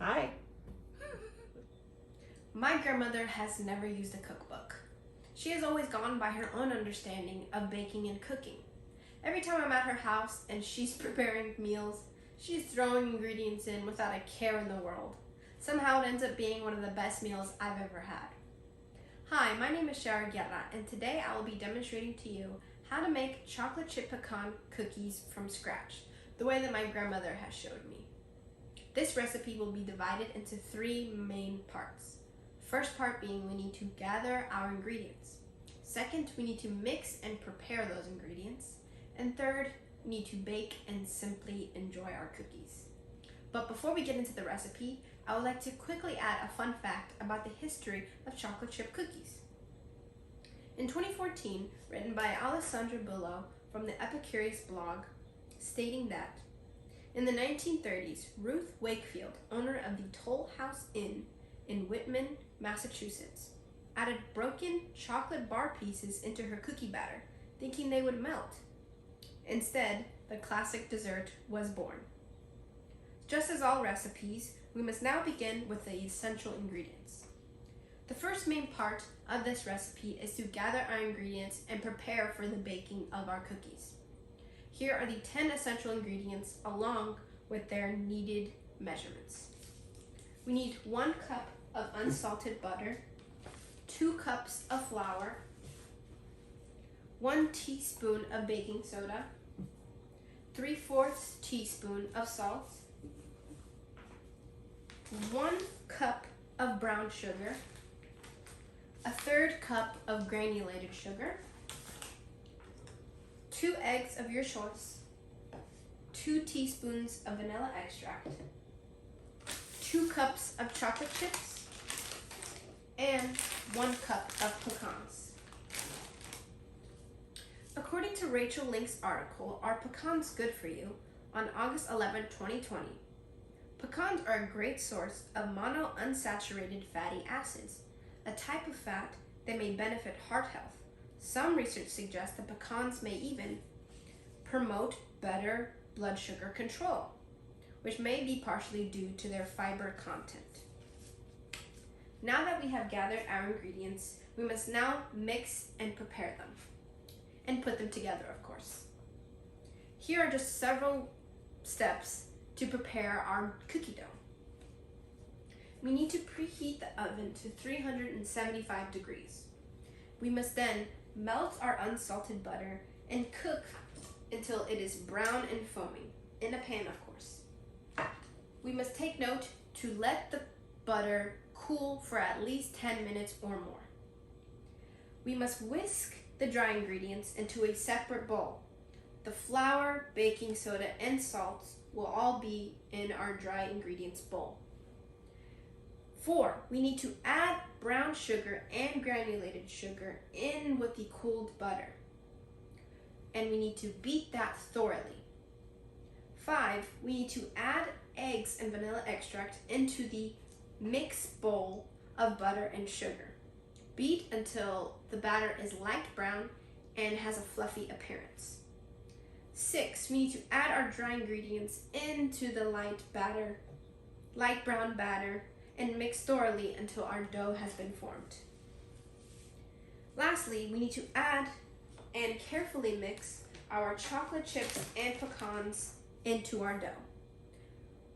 Hi. My grandmother has never used a cookbook. She has always gone by her own understanding of baking and cooking. Every time I'm at her house and she's preparing meals, she's throwing ingredients in without a care in the world. Somehow it ends up being one of the best meals I've ever had. Hi, my name is Shara Guerra, and today I will be demonstrating to you how to make chocolate chip pecan cookies from scratch, the way that my grandmother has showed me. This recipe will be divided into three main parts. First part being we need to gather our ingredients. Second, we need to mix and prepare those ingredients. And third, we need to bake and simply enjoy our cookies. But before we get into the recipe, I would like to quickly add a fun fact about the history of chocolate chip cookies. In 2014, written by Alessandra Bullo from the Epicurious blog, stating that in the 1930s, Ruth Wakefield, owner of the Toll House Inn in Whitman, Massachusetts, added broken chocolate bar pieces into her cookie batter, thinking they would melt. Instead, the classic dessert was born. Just as all recipes, we must now begin with the essential ingredients. The first main part of this recipe is to gather our ingredients and prepare for the baking of our cookies. Here are the 10 essential ingredients along with their needed measurements. We need 1 cup of unsalted butter, 2 cups of flour, 1 teaspoon of baking soda, 3/4 teaspoon of salt, 1 cup of brown sugar, 1/3 cup of granulated sugar, 2 eggs of your choice, 2 teaspoons of vanilla extract, 2 cups of chocolate chips, and 1 cup of pecans. According to Rachel Link's article, Are Pecans Good For You? On August 11, 2020, pecans are a great source of monounsaturated fatty acids, a type of fat that may benefit heart health. Some research suggests that pecans may even promote better blood sugar control, which may be partially due to their fiber content. Now that we have gathered our ingredients, we must now mix and prepare them, and put them together, of course. Here are just several steps to prepare our cookie dough. We need to preheat the oven to 375 degrees. We must then melt our unsalted butter and cook until it is brown and foamy, in a pan, of course. We must take note to let the butter cool for at least 10 minutes or more. We must whisk the dry ingredients into a separate bowl. The flour, baking soda, and salt will all be in our dry ingredients bowl. 4, we need to add brown sugar and granulated sugar in with the cooled butter. And we need to beat that thoroughly. 5, we need to add eggs and vanilla extract into the mixed bowl of butter and sugar. Beat until the batter is light brown and has a fluffy appearance. 6, we need to add our dry ingredients into the light brown batter, and mix thoroughly until our dough has been formed. Lastly, we need to add and carefully mix our chocolate chips and pecans into our dough.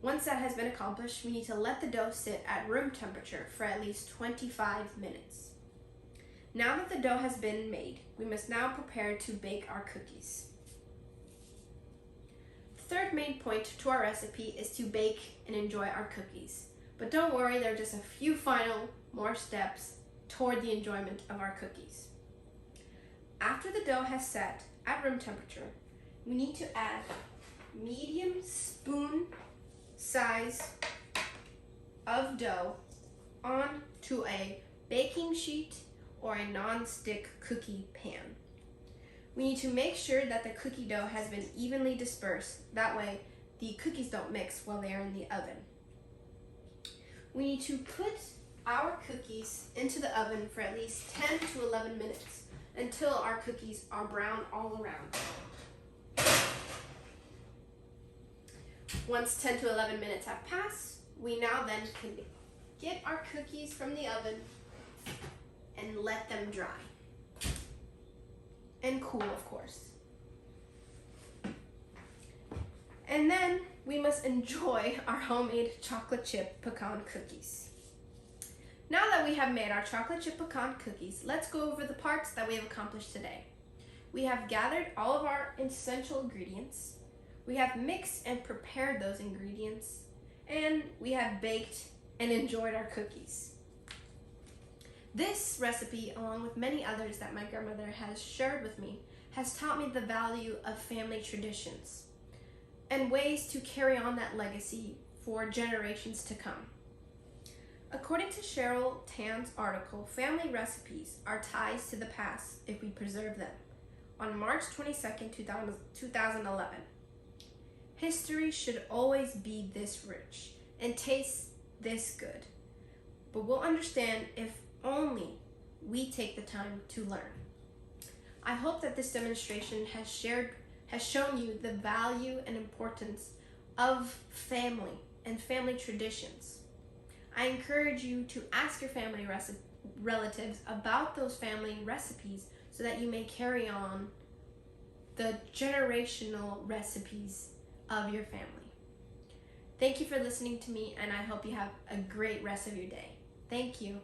Once that has been accomplished, we need to let the dough sit at room temperature for at least 25 minutes. Now that the dough has been made, we must now prepare to bake our cookies. The third main point to our recipe is to bake and enjoy our cookies. But don't worry, there are just a few more steps toward the enjoyment of our cookies. After the dough has set at room temperature, we need to add medium spoon size of dough onto a baking sheet or a non-stick cookie pan. We need to make sure that the cookie dough has been evenly dispersed. That way, the cookies don't mix while they are in the oven. We need to put our cookies into the oven for at least 10 to 11 minutes until our cookies are brown all around. Once 10 to 11 minutes have passed, We now then can get our cookies from the oven and let them dry. And cool, of course. And then we must enjoy our homemade chocolate chip pecan cookies. Now that we have made our chocolate chip pecan cookies, let's go over the parts that we have accomplished today. We have gathered all of our essential ingredients. We have mixed and prepared those ingredients. And we have baked and enjoyed our cookies. This recipe, along with many others that my grandmother has shared with me, has taught me the value of family traditions and ways to carry on that legacy for generations to come. According to Cheryl Tan's article, family recipes are ties to the past if we preserve them, on March 22nd, 2011. History should always be this rich and taste this good, but we'll understand if only we take the time to learn. I hope that this demonstration has shown you the value and importance of family and family traditions. I encourage you to ask your family relatives about those family recipes so that you may carry on the generational recipes of your family. Thank you for listening to me, and I hope you have a great rest of your day. Thank you.